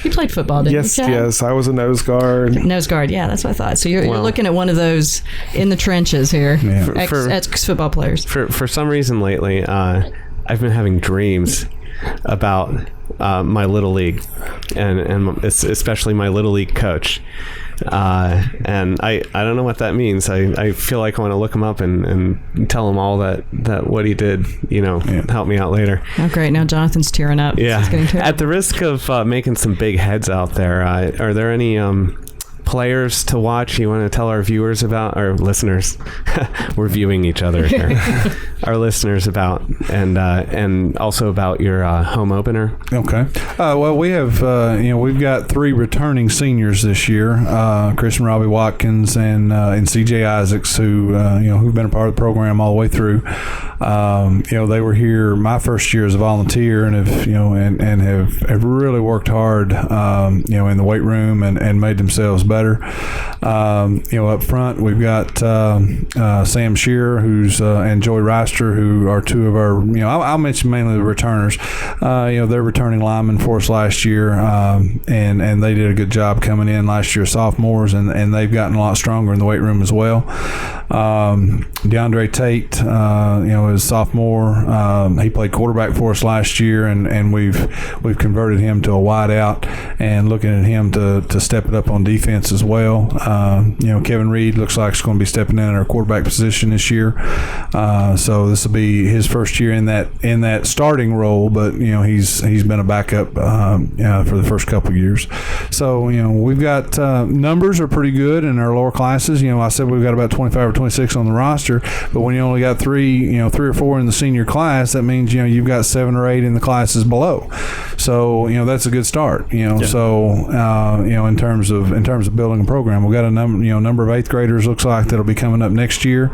You played football, didn't you, Chad? Yes, I was a nose guard. Nose guard, yeah, that's what I thought. So you're looking at one of those in the trenches here, Yeah. ex-football players. For some reason lately, I've been having dreams about my little league, and especially my little league coach. And I don't know what that means. I feel like I want to look him up and tell him all that what he did, help me out later. Oh, great. Now Jonathan's tearing up. Yeah. It's getting terrible. At the risk of making some big heads out there, are there any players to watch you want to tell our viewers about, our listeners? We're viewing each other here. Our listeners about, and also about your home opener. Okay. Well, we have, we've got 3 returning seniors this year, Chris and Robbie Watkins and CJ Isaacs, who've been a part of the program all the way through. They were here my first year as a volunteer and have really worked hard, in the weight room and made themselves better. Up front we've got Sam Shearer, and Joey Reister, who are 2 of our, I'll mention mainly the returners. They're returning linemen for us last year, and they did a good job coming in last year, sophomores, and they've gotten a lot stronger in the weight room as well. DeAndre Tate, is sophomore. He played quarterback for us last year, and we've converted him to a wide out and looking at him to step it up on defense as well. Kevin Reed looks like he's going to be stepping in our quarterback position this year. So this will be his first year in that starting role, but he's been a backup for the first couple of years. So we've got numbers are pretty good in our lower classes. I said we've got about 25 or 26 on the roster, but when you only got 3 or 4 in the senior class, that means you've got 7 or 8 in the classes below. So that's a good start. So in terms of building a program, we've got a number of 8th graders looks like that'll be coming up next year.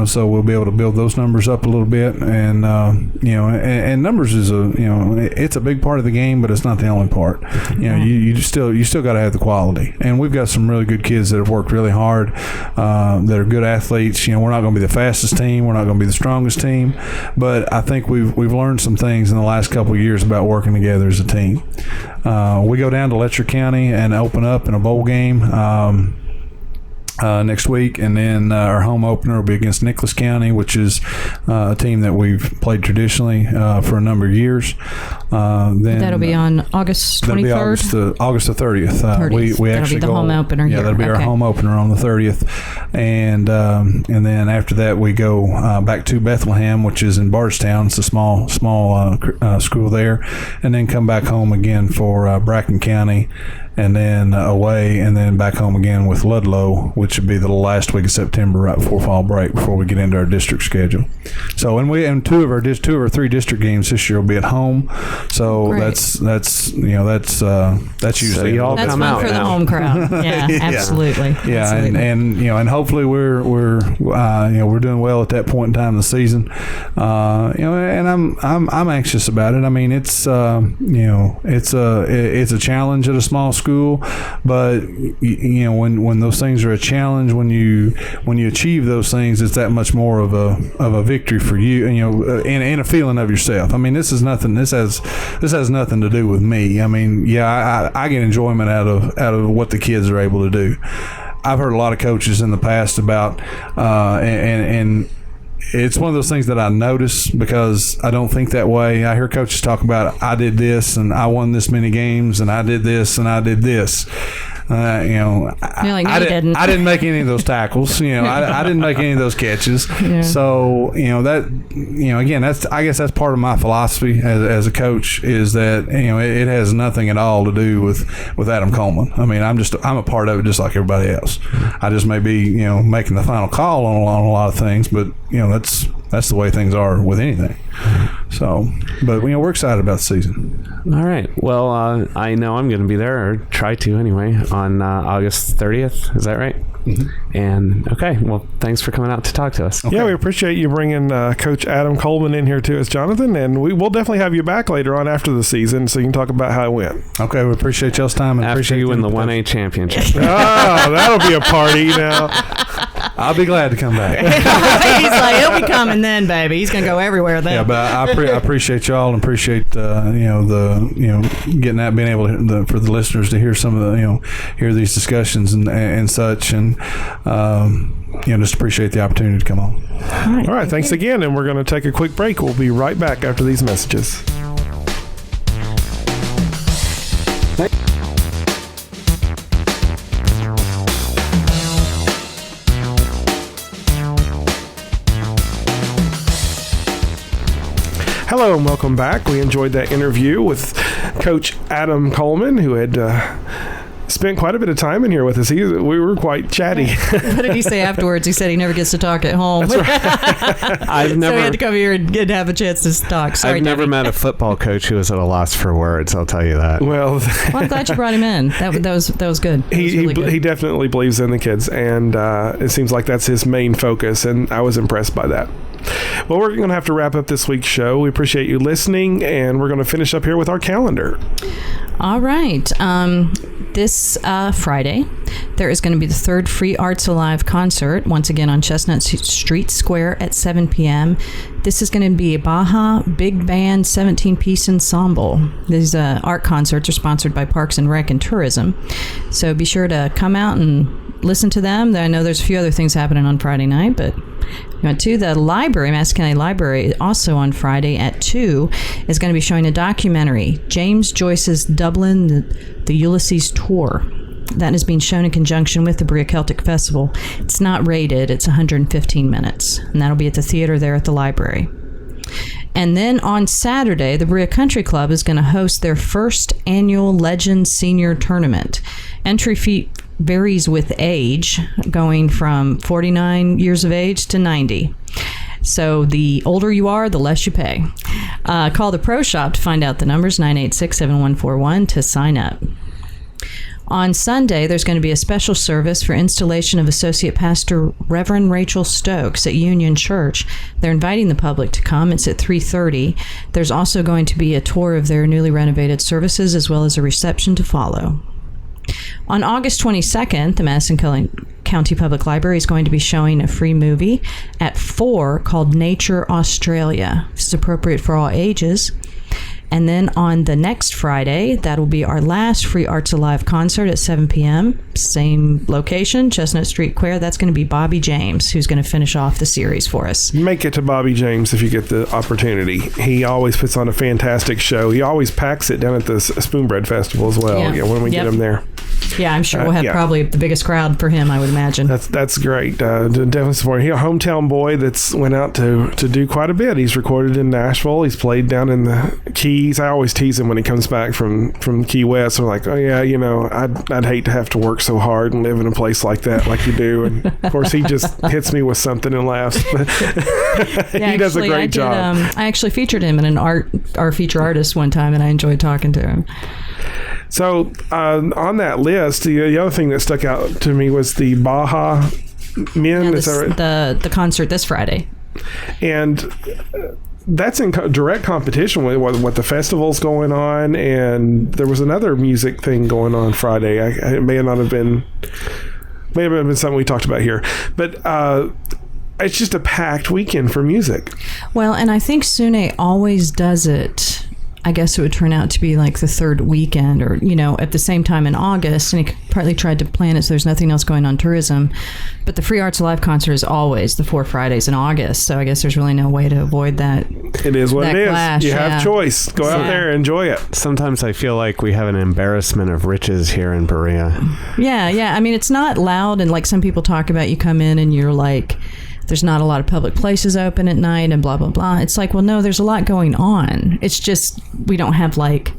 So we'll be able to build those numbers up a little bit, and and numbers is it's a big part of the game, but it's not the only part. You still got to have the quality, and we've got some really good kids that have worked really hard, that are good athletes. We're not going to be the fastest team, we're not going to be the strongest team, but I think we've learned some things in the last couple of years about working together as a team. We go down to Letcher County and open up in a bowl game next week, and then our home opener will be against Nicholas County, which is a team that we've played traditionally for a number of years. Then that'll be on August 23rd? August the 30th. 30th. We that'll actually be the go, home opener yeah, here. that'll be our home opener on the 30th. And then after that, we go back to Bethlehem, which is in Bardstown. It's a small school there. And then come back home again for Bracken County, and then away, and then back home again with Ludlow, which would be the last week of September, right before fall break, before we get into our district schedule. So, and 2 of our 3 district games this year will be at home. So Great. that's usually So you all That's come fun out for the now. home crowd. Yeah, Yeah. absolutely. Yeah, Absolutely. and hopefully we're doing well at that point in time of the season. And I'm anxious about it. I mean, it's a challenge at a small school, but when those things are a challenge, when you achieve those things, it's that much more of a victory for you, and a feeling of yourself. I mean, this has nothing to do with me. I mean, yeah, I get enjoyment out of what the kids are able to do. I've heard a lot of coaches in the past about, and it's one of those things that I notice because I don't think that way. I hear coaches talk about, I did this and I won this many games and I did this and I did this. You're like, no, I you didn't. I didn't make any of those tackles. I didn't make any of those catches. Yeah. So again, I guess that's part of my philosophy as a coach, is that it has nothing at all to do with Adam Coleman. I mean, I'm a part of it just like everybody else. I just may be making the final call on a lot of things, but that's the way things are with anything. So, but we're excited about the season. All right. Well, I know I'm going to be there, or try to anyway, on August 30th. Is that right? Mm-hmm. And okay. Well, thanks for coming out to talk to us. Okay. Yeah, we appreciate you bringing Coach Adam Coleman in here to us, Jonathan, and we'll definitely have you back later on after the season so you can talk about how it went. Okay, we appreciate y'all's time. And after appreciate you win the 1A championship. Oh, that'll be a party now. I'll be glad to come back. He's like, he'll be coming then, baby. He's gonna go everywhere then. Yeah, but I appreciate y'all and appreciate getting that, being able to for the listeners to hear some of the hear these discussions and such, and just appreciate the opportunity to come on. All right, thanks again, and we're going to take a quick break. We'll be right back after these messages. Hello and welcome back. We enjoyed that interview with Coach Adam Coleman, who had spent quite a bit of time in here with us. We were quite chatty. What did he say afterwards? He said he never gets to talk at home. Right. So he had to come here and have a chance to talk. Sorry, I've never met a football coach who was at a loss for words. I'll tell you that. Well, I'm glad you brought him in. That was good. He definitely believes in the kids, and it seems like that's his main focus, and I was impressed by that. Well, we're going to have to wrap up this week's show. We appreciate you listening, and we're going to finish up here with our calendar. All right. This Friday, there is going to be the third Free Arts Alive concert, once again on Chestnut Street Square at 7 p.m. This is going to be a Baja Big Band 17-piece ensemble. These art concerts are sponsored by Parks and Rec and Tourism. So be sure to come out and listen to them. I know there's a few other things happening on Friday night, but the library, Madison County Library, also on Friday at 2 is going to be showing a documentary, James Joyce's Dublin, the Ulysses Tour. That is being shown in conjunction with the Berea Celtic Festival. It's not rated. It's 115 minutes, and that'll be at the theater there at the library. And then on Saturday, the Berea Country Club is going to host their first annual Legends Senior Tournament. Entry fee varies with age, going from 49 years of age to 90. So the older you are, the less you pay. Call the Pro Shop to find out the numbers, 986-7141, to sign up. On Sunday, there's going to be a special service for installation of Associate Pastor Reverend Rachel Stokes at Union Church. They're inviting the public to come. It's at 3:30. There's also going to be a tour of their newly renovated services, as well as a reception to follow. On August 22nd, the Madison County Public Library is going to be showing a free movie at 4 called Nature Australia. This is appropriate for all ages. And then on the next Friday, that will be our last Free Arts Alive concert at 7 p.m. Same location, Chestnut Street Square. That's going to be Bobby James, who's going to finish off the series for us. Make it to Bobby James if you get the opportunity. He always puts on a fantastic show. He always packs it down at the Spoonbread Festival as well. Yeah, when we get him there. Yeah, I'm sure we'll have probably the biggest crowd for him, I would imagine. That's great. Definitely support. He's a hometown boy that's went out to do quite a bit. He's recorded in Nashville. He's played down in the Keys. I always tease him when he comes back from Key West. I'm like, oh yeah, I'd hate to have to work so hard and live in a place like that, like you do. And of course, he just hits me with something and laughs. He does a great job. I actually featured him in our feature artist one time, and I enjoyed talking to him. So on that list, the other thing that stuck out to me was the Baja Men. Is that right? The concert this Friday. And that's in direct competition with what the festival's going on, and there was another music thing going on Friday. It may have been something we talked about here, but it's just a packed weekend for music. Well, and I think SUNY always does it. I guess it would turn out to be like the third weekend or, at the same time in August. And he partly tried to plan it so there's nothing else going on tourism. But the Free Arts Alive concert is always the 4 Fridays in August. So I guess there's really no way to avoid that. It is what it is. Clash, you have choice. Go out there, enjoy it. Sometimes I feel like we have an embarrassment of riches here in Berea. Yeah. I mean, it's not loud. And like some people talk about, you come in and you're like, there's not a lot of public places open at night and blah, blah, blah. It's like, well, no, there's a lot going on. It's just we don't have like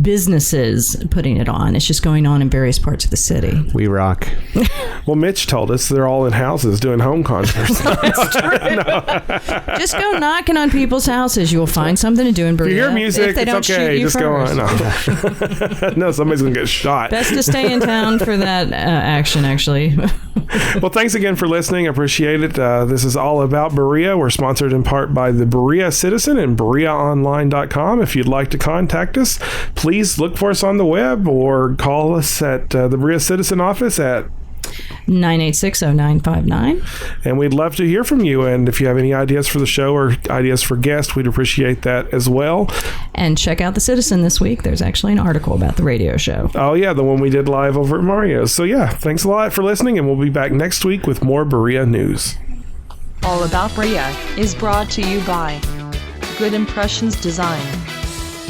businesses putting it on. It's just going on in various parts of the city. We rock. Well, Mitch told us they're all in houses doing home concerts. That's true. Just go knocking on people's houses. You will find something to do in Berea. If you hear music, if they it's don't okay. shoot you Just first. go on. No, somebody's going to get shot. Best to stay in town for that action, actually. Well, thanks again for listening. I appreciate it. This is All About Berea. We're sponsored in part by the Berea Citizen and BereaOnline.com. If you'd like to contact us, please look for us on the web or call us at the Berea Citizen office at 986-0959. And we'd love to hear from you. And if you have any ideas for the show or ideas for guests, we'd appreciate that as well. And check out the Citizen this week. There's actually an article about the radio show. Oh, yeah, the one we did live over at Mario's. So, yeah, thanks a lot for listening, and we'll be back next week with more Berea news. All About Berea is brought to you by Good Impressions Design.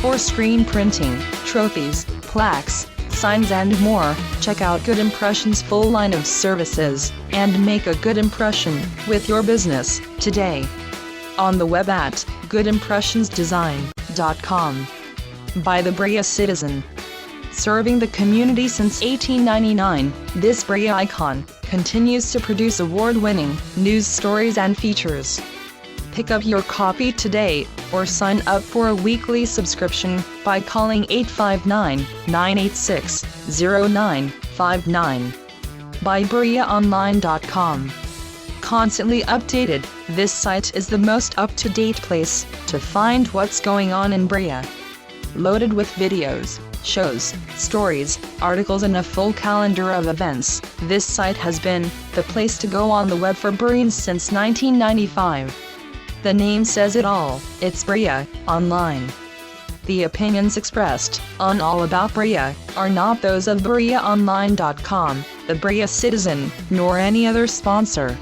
For screen printing, trophies, plaques, signs and more, check out Good Impressions' full line of services, and make a good impression with your business today. On the web at goodimpressionsdesign.com. By the Berea Citizen. Serving the community since 1899, this Berea icon continues to produce award-winning news stories and features. Pick up your copy today, or sign up for a weekly subscription by calling 859-986-0959. By BereaOnline.com. Constantly updated, this site is the most up-to-date place to find what's going on in Berea. Loaded with videos, shows, stories, articles and a full calendar of events, this site has been the place to go on the web for Bereans since 1995. The name says it all, it's Berea Online. The opinions expressed on All About Berea are not those of BereaOnline.com, the Berea Citizen, nor any other sponsor.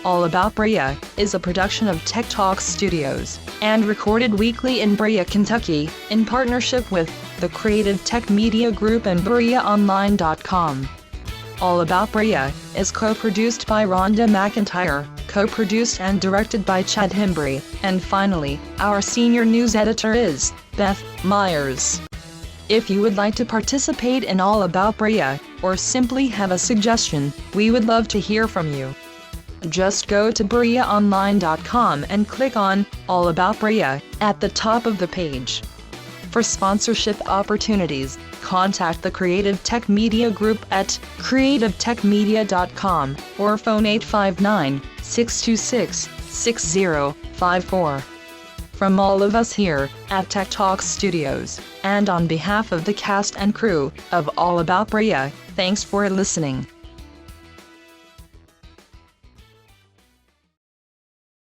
All About Berea is a production of Tech Talk Studios and recorded weekly in Berea, Kentucky, in partnership with the Creative Tech Media Group and BereaOnline.com. All About Berea is co-produced by Rhonda McIntyre, co-produced and directed by Chad Hembry, and finally, our senior news editor is Beth Myers. If you would like to participate in All About Berea, or simply have a suggestion, we would love to hear from you. Just go to BereaOnline.com and click on All About Berea at the top of the page. For sponsorship opportunities, contact the Creative Tech Media Group at creativetechmedia.com or phone 859-626-6054. From all of us here at Tech Talk Studios, and on behalf of the cast and crew of All About Berea, thanks for listening.